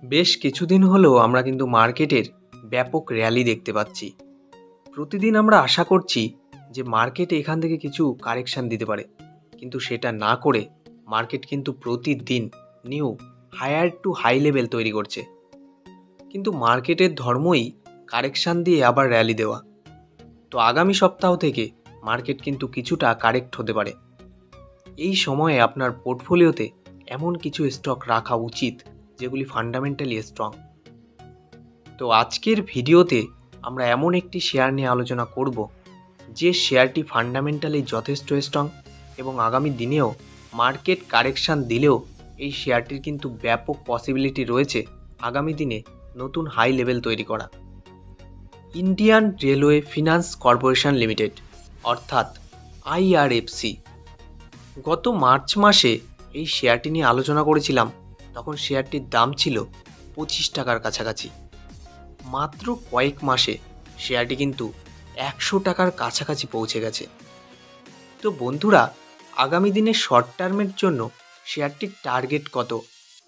বেশ কিছুদিন হলো আমরা কিন্তু মার্কেটের ব্যাপক র্যালি দেখতে পাচ্ছি। প্রতিদিন আমরা আশা করছি যে মার্কেট এখান থেকে কিছু কারেকশন দিতে পারে, কিন্তু সেটা না করে মার্কেট কিন্তু প্রতিদিন new higher to high level তৈরি করছে। কিন্তু মার্কেটের ধর্মই কারেকশন দিয়ে আবার র্যালি দেওয়া। তো আগামী সপ্তাহ থেকে মার্কেট কিন্তু কিছুটা কারেক্ট হতে পারে। এই সময়ে আপনার পোর্টফোলিওতে এমন কিছু স্টক রাখা উচিত যেগুলি ফান্ডামেন্টালি স্ট্রং। তো আজকের ভিডিওতে আমরা এমন একটি শেয়ার নিয়ে আলোচনা করব যে শেয়ারটি ফান্ডামেন্টালি যথেষ্ট স্ট্রং এবং আগামী দিনেও মার্কেট কারেকশন দিলেও এই শেয়ারটির কিন্তু ব্যাপক পসিবিলিটি রয়েছে আগামী দিনে নতুন হাই লেভেল তৈরি করা। Indian railway finance corporation limited অর্থাৎ IRFC। গত মার্চ মাসে এই শেয়ারটি নিয়ে আলোচনা করেছিলাম, তখন শেয়ারটির দাম ছিল 25 টাকার কাছাকাছি। মাত্র কয়েক মাসে শেয়ারটি কিন্তু 100 টাকার কাছাকাছি পৌঁছে গেছে। তো বন্ধুরা, আগামী দিনে শর্ট টার্মের জন্য শেয়ারটির টার্গেট কত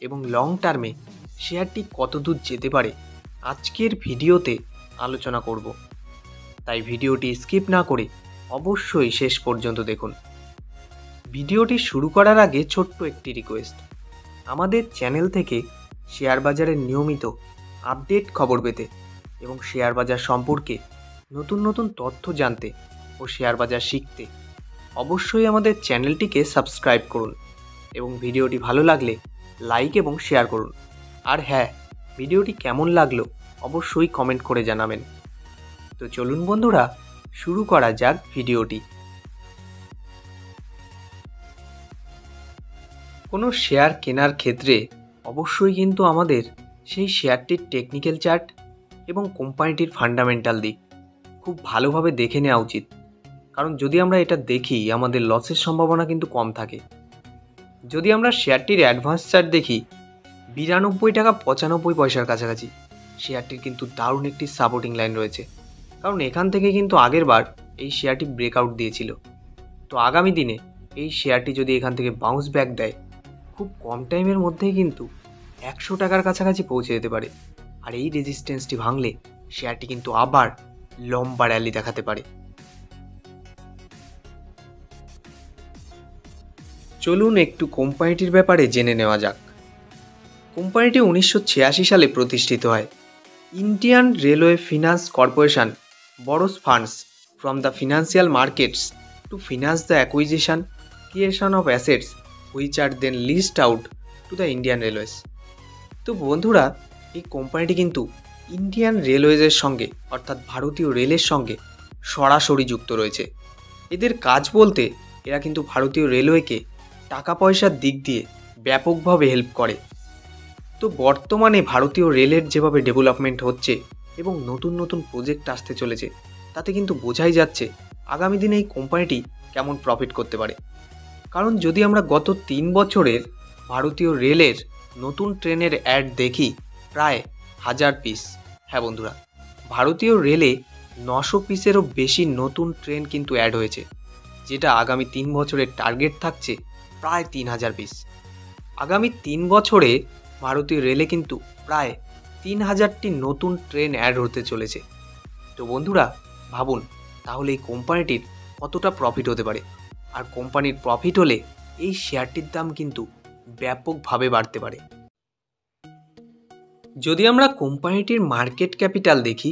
এবং লং টার্মে শেয়ারটি কত দূর যেতে পারে আজকের ভিডিওতে আলোচনা করব। তাই ভিডিওটি স্কিপ না করে অবশ্যই শেষ পর্যন্ত দেখুন। ভিডিওটি শুরু করার আগে ছোট্ট একটি রিকোয়েস্ট, আমাদের চ্যানেল থেকে শেয়ার বাজারের নিয়মিত আপডেট খবর পেতে এবং শেয়ার বাজার সম্পর্কে নতুন নতুন তথ্য জানতে ও শেয়ার বাজার শিখতে অবশ্যই আমাদের চ্যানেলটিকে সাবস্ক্রাইব করুন এবং ভিডিওটি ভালো লাগলে লাইক এবং শেয়ার করুন। আর হ্যাঁ, ভিডিওটি কেমন লাগলো অবশ্যই কমেন্ট করে জানাবেন। তো চলুন বন্ধুরা, শুরু করা যাক ভিডিওটি। কোনো শেয়ার কেনার ক্ষেত্রে অবশ্যই কিন্তু আমাদের সেই শেয়ারটির টেকনিক্যাল চার্ট এবং কোম্পানিটির ফান্ডামেন্টাল দিক খুব ভালোভাবে দেখে নেওয়া উচিত। কারণ যদি আমরা এটা দেখি, আমাদের লসের সম্ভাবনা কিন্তু কম থাকে। যদি আমরা শেয়ারটির অ্যাডভান্স চার্ট দেখি, 92 টাকা 95 পয়সার কাছাকাছি শেয়ারটির কিন্তু দারুণ একটি সাপোর্টিং লাইন রয়েছে। কারণ এখান থেকে কিন্তু আগের বার এই শেয়ারটি ব্রেকআউট দিয়েছিল। তো আগামী দিনে এই শেয়ারটি যদি এখান থেকে বাউন্স ব্যাক দেয়, খুব কম টাইমের মধ্যেই কিন্তু 100 টাকার কাছাকাছি পৌঁছে যেতে পারে। আর এই রেজিস্ট্যান্সটি ভাঙলে শেয়ারটি কিন্তু আবার লম্বা র্যালি দেখাতে পারে। চলুন একটু কোম্পানিটির ব্যাপারে জেনে নেওয়া যাক। কোম্পানিটি 1986 সালে প্রতিষ্ঠিত হয়। Indian railway finance corporation borrows funds from the financial markets to finance the acquisition, creation of assets which are then leased out to the Indian Railways। তো বন্ধুরা, এই কোম্পানিটি কিন্তু ইন্ডিয়ান রেলওয়েজের সঙ্গে অর্থাৎ ভারতীয় রেলের সঙ্গে সরাসরি যুক্ত রয়েছে। এদের কাজ বলতে এরা কিন্তু ভারতীয় রেলওয়েকে টাকা পয়সার দিক দিয়ে ব্যাপকভাবে হেল্প করে। তো বর্তমানে ভারতীয় রেলের যেভাবে ডেভেলপমেন্ট হচ্ছে এবং নতুন নতুন প্রজেক্ট আসতে চলেছে, তাতে কিন্তু বোঝাই যাচ্ছে আগামী দিনে এই কোম্পানিটি কেমন প্রফিট করতে পারে। কারণ যদি আমরা গত 3 বছরের ভারতীয় রেলের নতুন ট্রেনের অ্যাড দেখি, প্রায় 1000 পিস। হ্যাঁ বন্ধুরা, ভারতীয় রেলে 900 পিসেরও বেশি নতুন ট্রেন কিন্তু অ্যাড হয়েছে, যেটা আগামী 3 বছরের টার্গেট থাকছে প্রায় 3000 পিস। আগামী 3 বছরে ভারতীয় রেলে কিন্তু প্রায় 3000টি নতুন ট্রেন অ্যাড হতে চলেছে। তো বন্ধুরা ভাবুন, তাহলে এই কোম্পানিটির কতটা প্রফিট হতে পারে। আর কোম্পানির প্রফিট হলে এই শেয়ারটির দাম কিন্তু ব্যাপকভাবে বাড়তে পারে। যদি আমরা কোম্পানিটির মার্কেট ক্যাপিটাল দেখি,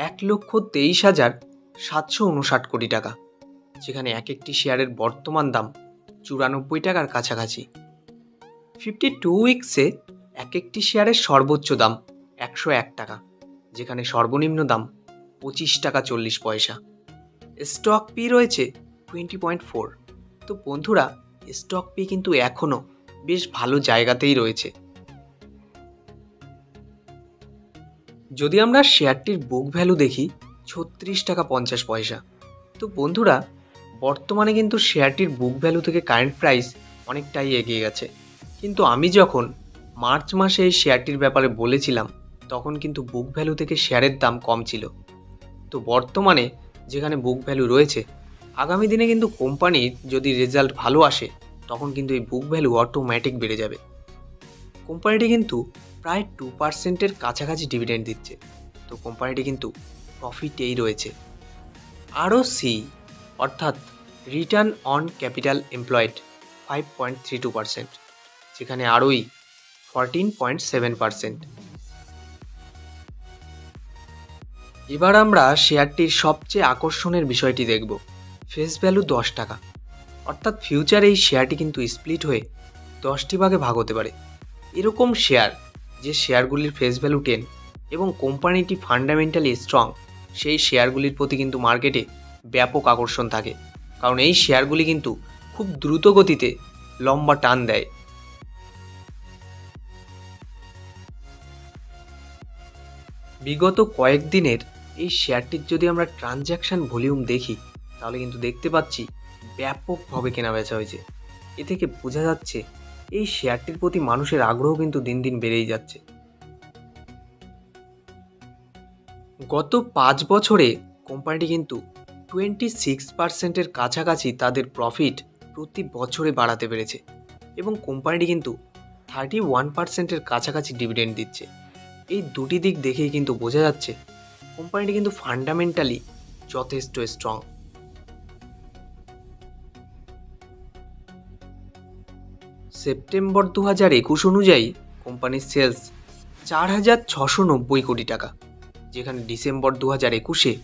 1,23,759 কোটি টাকা, যেখানে এক একটি শেয়ারের বর্তমান দাম 94 টাকার কাছাকাছি। 52 উইকসে এক একটি শেয়ারের সর্বোচ্চ দাম 101 টাকা, যেখানে সর্বনিম্ন দাম 25 টাকা 40 পয়সা। স্টক পি রয়েছে 20.4। তো বন্ধুরা, স্টক পি কিন্তু এখনও বেশ ভালো জায়গাতেই রয়েছে। যদি আমরা শেয়ারটির বুক ভ্যালু দেখি, 36 টাকা 50 পয়সা। তো বন্ধুরা, বর্তমানে কিন্তু শেয়ারটির বুক ভ্যালু থেকে কারেন্ট প্রাইস অনেকটাই এগিয়ে গেছে। কিন্তু আমি যখন মার্চ মাসে এই শেয়ারটির ব্যাপারে বলেছিলাম, তখন কিন্তু বুক ভ্যালু থেকে শেয়ারের দাম কম ছিল। তো বর্তমানে যেখানে বুক ভ্যালু রয়েছে, আগামী দিনে কিন্তু কোম্পানির যদি রেজাল্ট ভালো আসে, তখন কিন্তু এই বুক ভ্যালু অটোমেটিক বেড়ে যাবে। কোম্পানিটি কিন্তু প্রায় 2%-এর কাছাকাছি ডিভিডেন্ড দিচ্ছে। তো কোম্পানিটি কিন্তু প্রফিটেই রয়েছে। আরও সি অর্থাৎ রিটার্ন অন ক্যাপিটাল এমপ্লয়েড 5.32%, যেখানে আরওই 14.7%। এবার আমরা শেয়ারটির সবচেয়ে আকর্ষণের বিষয়টি দেখব। ফেস ভ্যালু 10 টাকা, অর্থাৎ ফিউচারে এই শেয়ারটি কিন্তু স্প্লিট হয়ে 10টি ভাগে ভাগ হতে পারে। এরকম শেয়ার যে শেয়ারগুলির ফেস ভ্যালু 10 এবং কোম্পানিটি ফান্ডামেন্টালি স্ট্রং, সেই শেয়ারগুলির প্রতি কিন্তু মার্কেটে ব্যাপক আকর্ষণ থাকে, কারণ এই শেয়ারগুলি কিন্তু খুব দ্রুত গতিতে লম্বা টান দেয়। বিগত কয়েকদিনের এই শেয়ারটির যদি আমরা ট্রানজ্যাকশন ভলিউম দেখি, তাহলে কিন্তু দেখতে পাচ্ছি ব্যাপকভাবে কেনাবেচা হয়েছে। এ থেকে বোঝা যাচ্ছে এই শেয়ারটির প্রতি মানুষের আগ্রহ কিন্তু দিন দিন বেড়েই যাচ্ছে। গত 5 বছরে কোম্পানিটি কিন্তু 26%-এর কাছাকাছি তাদের প্রফিট প্রতি বছরে বাড়াতে পেরেছে, এবং কোম্পানিটি কিন্তু 31%-এর কাছাকাছি ডিভিডেন্ড দিচ্ছে। এই দুটি দিক দেখেই কিন্তু বোঝা যাচ্ছে কোম্পানিটি কিন্তু ফান্ডামেন্টালি যথেষ্ট স্ট্রং। সেপ্টেম্বর 2021 অনুযায়ী কোম্পানির সেলস 4,690 কোটি টাকা, যেখানে ডিসেম্বর 2021-এ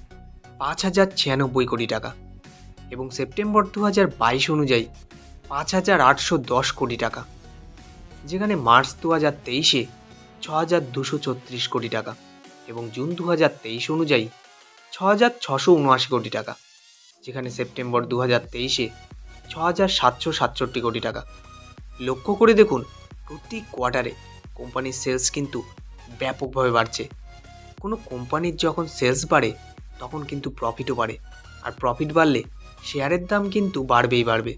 5,096 কোটি টাকা, এবং সেপ্টেম্বর 2022 অনুযায়ী 5,810 কোটি টাকা, যেখানে মার্চ 2023-এ 6,236 কোটি টাকা, এবং জুন 2023 অনুযায়ী 6,679 কোটি টাকা, যেখানে সেপ্টেম্বর 2023-এ 6,767 কোটি টাকা। লক্ষ্য করে দেখুন, প্রতি কোয়ার্টারে কোম্পানির সেলস কিন্তু ব্যাপকভাবে বাড়ছে। কোনো কোম্পানির যখন সেলস বাড়ে তখন কিন্তু প্রফিটও বাড়ে, আর প্রফিট বাড়লে শেয়ারের দাম কিন্তু বাড়বেই বাড়বে।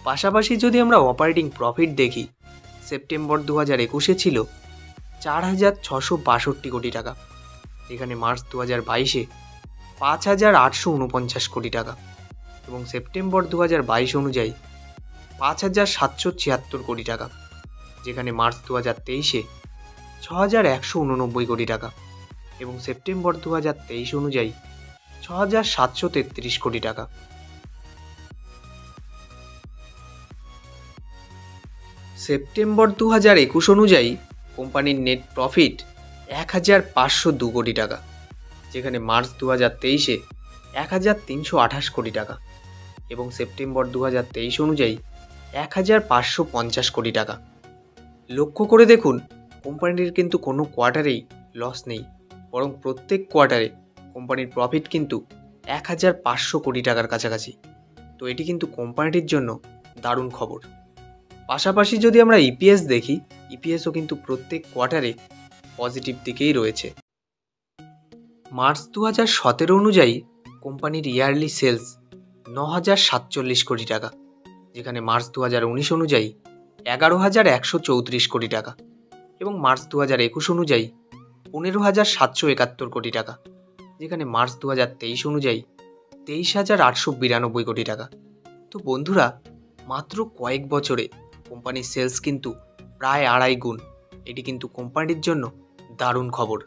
পাশাপাশি যদি আমরা অপারেটিং প্রফিট দেখি, সেপ্টেম্বর 2021-এ ছিল 4,662 কোটি টাকা, যেখানে মার্চ 2022-এ 5,849 কোটি টাকা, এবং সেপ্টেম্বর 2022 অনুযায়ী 5,776 কোটি টাকা, যেখানে মার্চ 2023-এ 6,189 কোটি টাকা, এবং সেপ্টেম্বর 2023 অনুযায়ী 6,733 কোটি টাকা। সেপ্টেম্বর 2021 অনুযায়ী কোম্পানির নেট প্রফিট 1,502 কোটি টাকা, যেখানে মার্চ 2023-এ 1,328 কোটি টাকা, এবং সেপ্টেম্বর 2023 অনুযায়ী 1,550 কোটি টাকা। লক্ষ্য করে দেখুন, কোম্পানিটির কিন্তু কোনো কোয়ার্টারেই লস নেই, বরং প্রত্যেক কোয়ার্টারে কোম্পানির প্রফিট কিন্তু 1,500 কোটি টাকার কাছাকাছি। তো এটি কিন্তু কোম্পানিটির জন্য দারুণ খবর। পাশাপাশি যদি আমরা ইপিএস দেখি, ইপিএসও কিন্তু প্রত্যেক কোয়ার্টারে পজিটিভ দিকেই রয়েছে। মার্চ 2017 অনুযায়ী কোম্পানির ইয়ারলি সেলস 9,047 কোটি টাকা, যেখানে মার্চ 2019 অনুযায়ী 11,134 কোটি টাকা, এবং মার্চ 2021 অনুযায়ী 15,771 কোটি টাকা, যেখানে মার্চ 2023 অনুযায়ী 23,892 কোটি টাকা। তো বন্ধুরা, মাত্র কয়েক বছরে কোম্পানির সেলস কিন্তু প্রায় 2.5 গুণ। এটি কিন্তু কোম্পানির জন্য দারুণ খবর।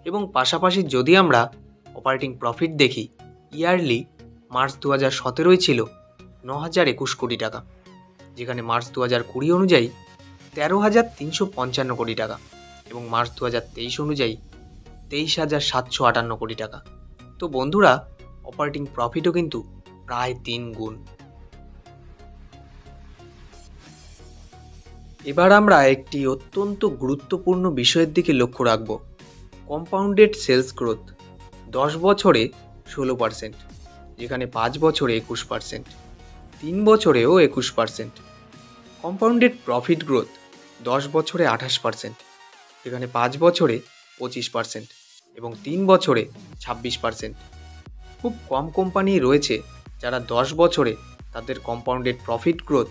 এবং পাশাপাশি যদি আমরা অপারেটিং প্রফিট দেখি, ইয়ারলি মার্চ 2017-ই ছিল 9,021 কোটি টাকা, যেখানে মার্চ 2020 অনুযায়ী 13,355 কোটি টাকা, এবং মার্চ 2023 অনুযায়ী 23,758 কোটি টাকা। তো বন্ধুরা, অপারেটিং প্রফিটও কিন্তু প্রায় 3 গুণ। এবার আমরা একটি অত্যন্ত গুরুত্বপূর্ণ বিষয়ের দিকে লক্ষ্য রাখব। কম্পাউন্ডেড সেলস গ্রোথ 10 বছরে 16%, যেখানে 5 বছরে 21%, 3 বছরেও 21%। কম্পাউন্ডেড প্রফিট গ্রোথ 10 বছরে 28%, যেখানে 5 বছরে 25%, এবং 3 বছরে 26%। খুব কম কোম্পানি রয়েছে যারা 10 বছরে তাদের কম্পাউন্ডেড প্রফিট গ্রোথ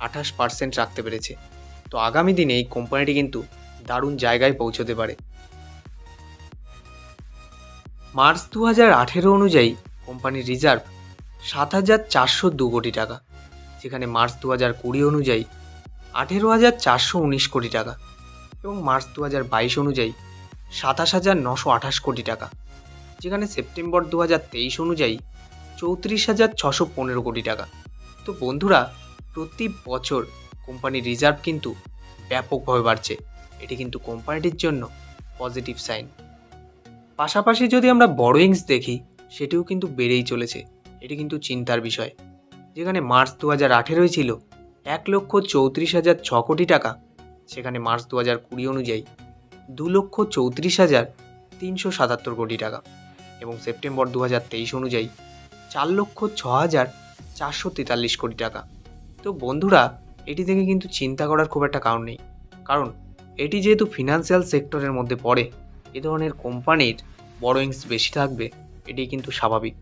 28% রাখতে পেরেছে। তো আগামী দিনে এই কোম্পানিটি কিন্তু দারুণ জায়গায় পৌঁছতে পারে। মার্চ 2018 অনুযায়ী কোম্পানির রিজার্ভ 7,402 কোটি টাকা, যেখানে মার্চ 2020 অনুযায়ী 18,419 কোটি টাকা, এবং মার্চ 2022 অনুযায়ী 27,928 কোটি টাকা, যেখানে সেপ্টেম্বর 2023 অনুযায়ী 34,615 কোটি টাকা। তো বন্ধুরা, প্রতি বছর কোম্পানির রিজার্ভ কিন্তু ব্যাপকভাবে বাড়ছে। এটি কিন্তু কোম্পানিটির জন্য পজিটিভ সাইন। পাশাপাশি যদি আমরা বরোয়িংস দেখি, সেটিও কিন্তু বেড়েই চলেছে। এটি কিন্তু চিন্তার বিষয়। যেখানে মার্চ 2018 ছিল 1,34,006 কোটি টাকা, সেখানে মার্চ 2020 অনুযায়ী 2,34,377 কোটি টাকা এবং সেপ্টেম্বর 2023 অনুযায়ী 4,06,443 কোটি টাকা। তো বন্ধুরা, এটি থেকে কিন্তু চিন্তা করার খুব একটা কারণ নেই, কারণ এটি যেহেতু ফিনান্সিয়াল সেক্টরের মধ্যে পড়ে, এ ধরনের কোম্পানির বরোয়িংস বেশি থাকবে, এটি কিন্তু স্বাভাবিক।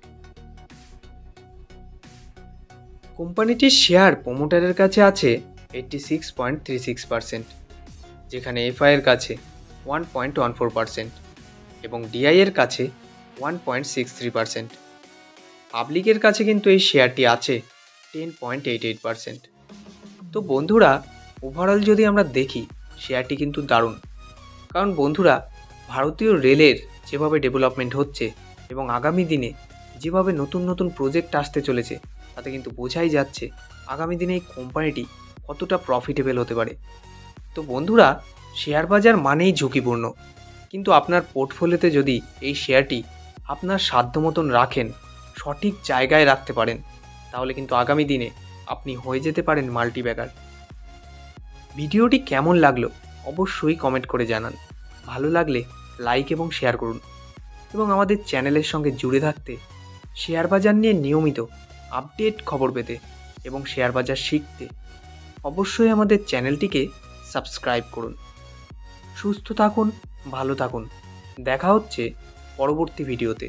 কোম্পানিটির শেয়ার প্রমোটারের কাছে আছে 86.36%, যেখানে এফআই এর কাছে 1.14% এবং ডিআই এর কাছে 1.63%। পাবলিকের কাছে কিন্তু এই শেয়ারটি আছে 10.88%। তো বন্ধুরা, ওভারঅল যদি আমরা দেখি, শেয়ারটি কিন্তু দারুণ। কারণ বন্ধুরা, ভারতীয় রেলের যেভাবে ডেভেলপমেন্ট হচ্ছে এবং আগামী দিনে যেভাবে নতুন নতুন প্রজেক্ট আসতে চলেছে, তাতে কিন্তু বোঝাই যাচ্ছে আগামী দিনে এই কোম্পানিটি কতটা প্রফিটেবল হতে পারে। তো বন্ধুরা, শেয়ার বাজার মানেই ঝুঁকিপূর্ণ, কিন্তু আপনার পোর্টফোলিওতে যদি এই শেয়ারটি আপনার সাধ্য মতন রাখেন, সঠিক জায়গায় রাখতে পারেন, তাহলে কিন্তু আগামী দিনে আপনি হয়ে যেতে পারেন মাল্টিব্যাগার। ভিডিওটি কেমন লাগলো অবশ্যই কমেন্ট করে জানান। ভালো লাগলে লাইক এবং শেয়ার করুন এবং আমাদের চ্যানেলের সঙ্গে জুড়ে থাকতে, শেয়ার বাজার নিয়ে নিয়মিত আপডেট খবর পেতে এবং শেয়ার বাজার শিখতে অবশ্যই আমাদের চ্যানেলটিকে সাবস্ক্রাইব করুন। সুস্থ থাকুন, ভালো থাকুন। দেখা হচ্ছে পরবর্তী ভিডিওতে।